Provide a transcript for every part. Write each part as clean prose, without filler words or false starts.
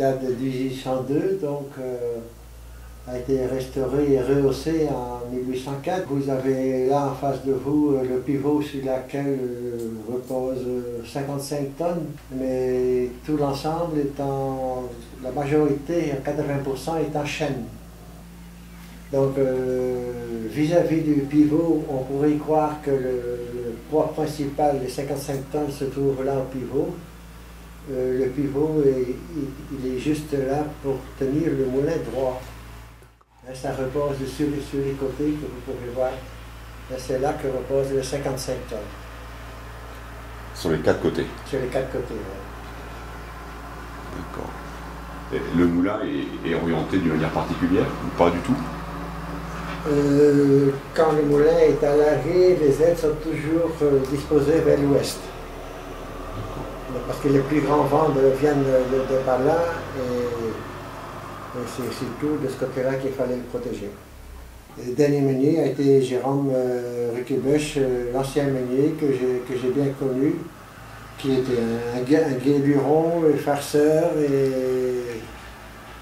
date de 1802, donc a été restauré et rehaussé en 1804. Vous avez là en face de vous le pivot sur lequel repose 55 tonnes, mais tout l'ensemble étant, la majorité, 80%, est en chêne. Donc vis-à-vis du pivot, on pourrait croire que le poids principal, les 55 tonnes, se trouve là au pivot. Le pivot, il est juste là pour tenir le moulin droit. Ça repose sur les côtés que vous pouvez voir. C'est là que reposent les 55 tonnes. Sur les 4 côtés? Sur les 4 côtés, oui. D'accord. Le moulin est orienté d'une manière particulière ou pas du tout? Quand le moulin est à l'arrêt, les ailes sont toujours disposées vers l'ouest. Parce que les plus grands vents viennent de par là et c'est surtout de ce côté-là qu'il fallait le protéger. Le dernier meunier a été Jérôme Riquebèche, l'ancien meunier que j'ai bien connu, qui était un gai luron, farceur et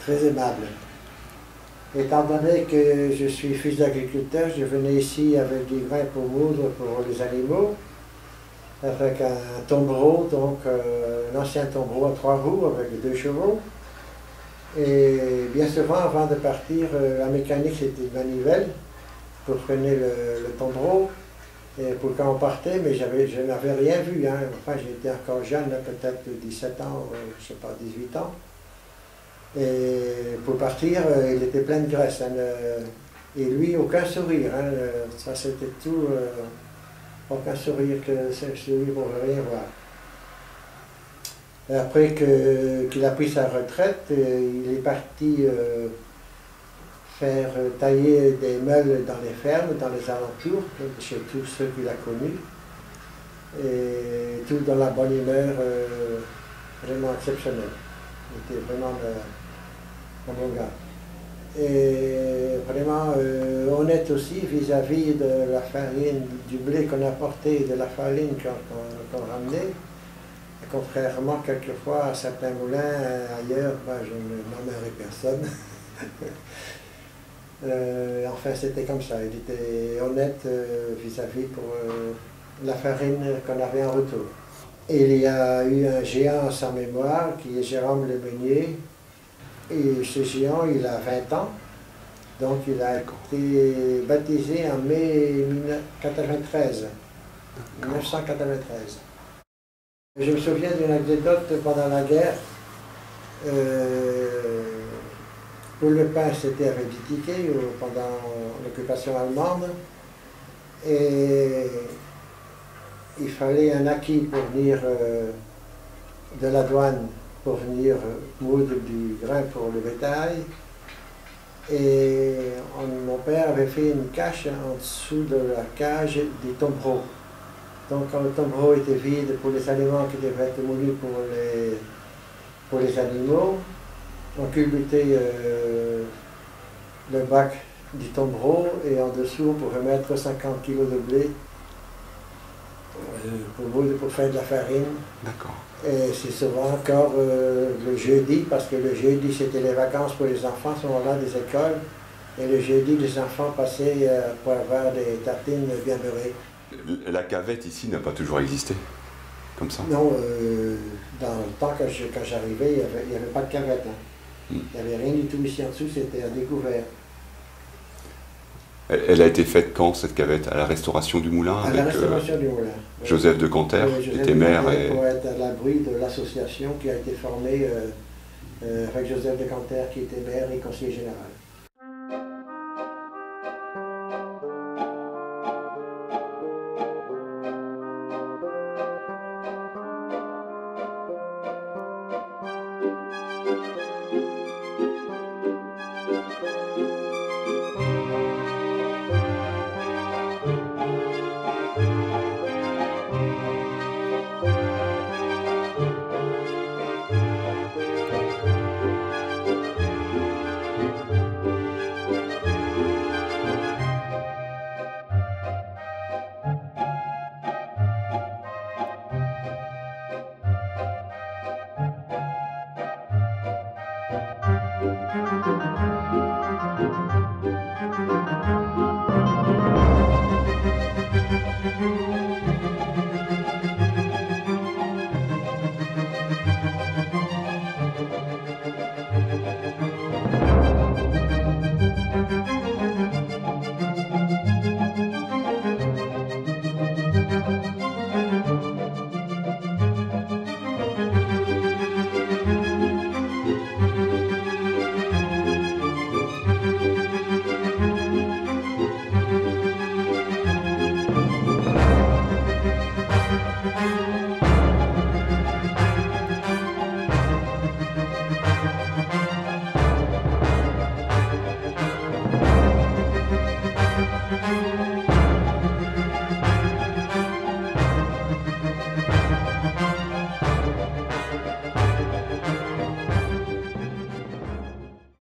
très aimable. Étant donné que je suis fils d'agriculteur, je venais ici avec des grains pour moudre pour les animaux, avec un tombereau, donc un ancien tombereau à 3 roues avec 2 chevaux. Et bien souvent, avant de partir, la mécanique c'était une manivelle pour freiner le tombereau. Et pour quand on partait, mais je n'avais rien vu, hein. Enfin j'étais encore jeune, peut-être 17 ans, je ne sais pas, 18 ans. Et pour partir, il était plein de graisse, hein, et lui, aucun sourire, hein, ça c'était tout, aucun sourire, que celui pour rien voir. Et après qu'il a pris sa retraite, il est parti faire tailler des meules dans les fermes, dans les alentours, chez tous ceux qu'il a connus, et tout dans la bonne humeur vraiment exceptionnelle. Il était vraiment un bon gars. Et vraiment honnête aussi vis-à-vis de la farine, du blé qu'on apportait, de la farine qu'on ramenait. Contrairement quelquefois à certains moulins ailleurs, je ne nommerai personne. Enfin, c'était comme ça. Il était honnête vis-à-vis pour la farine qu'on avait en retour. Et il y a eu un géant à sa mémoire, qui est Jérôme Le Meunier. Et ce géant, il a 20 ans. Donc, il a été baptisé en mai 1993. 1993. Je me souviens d'une anecdote pendant la guerre. Pour le pain, c'était revendiqué pendant l'occupation allemande. Et il fallait un acquis pour venir de la douane, pour venir moudre du grain pour le bétail. Et mon père avait fait une cache en dessous de la cage des tombereaux. Donc quand le tombereau était vide pour les aliments qui devaient être moulus pour les animaux, on culbutait le bac du tombereau et en dessous on pouvait mettre 50 kg de blé pour faire de la farine. D'accord. Et c'est souvent encore le jeudi, parce que le jeudi c'était les vacances pour les enfants, à ce moment-là des écoles. Et le jeudi, les enfants passaient pour avoir des tartines bien beurrées. La cavette ici n'a pas toujours existé, comme ça? Non, dans le temps quand j'arrivais, il n'y avait pas de cavette. Hein. Il n'y avait rien du tout ici en dessous, c'était à découvert. Elle a été faite quand, cette cavette? À la restauration du moulin? À la restauration du moulin. Joseph de Canter, qui était maire. Pour être à l'abri de l'association qui a été formée avec Joseph de Canter, qui était maire et conseiller général.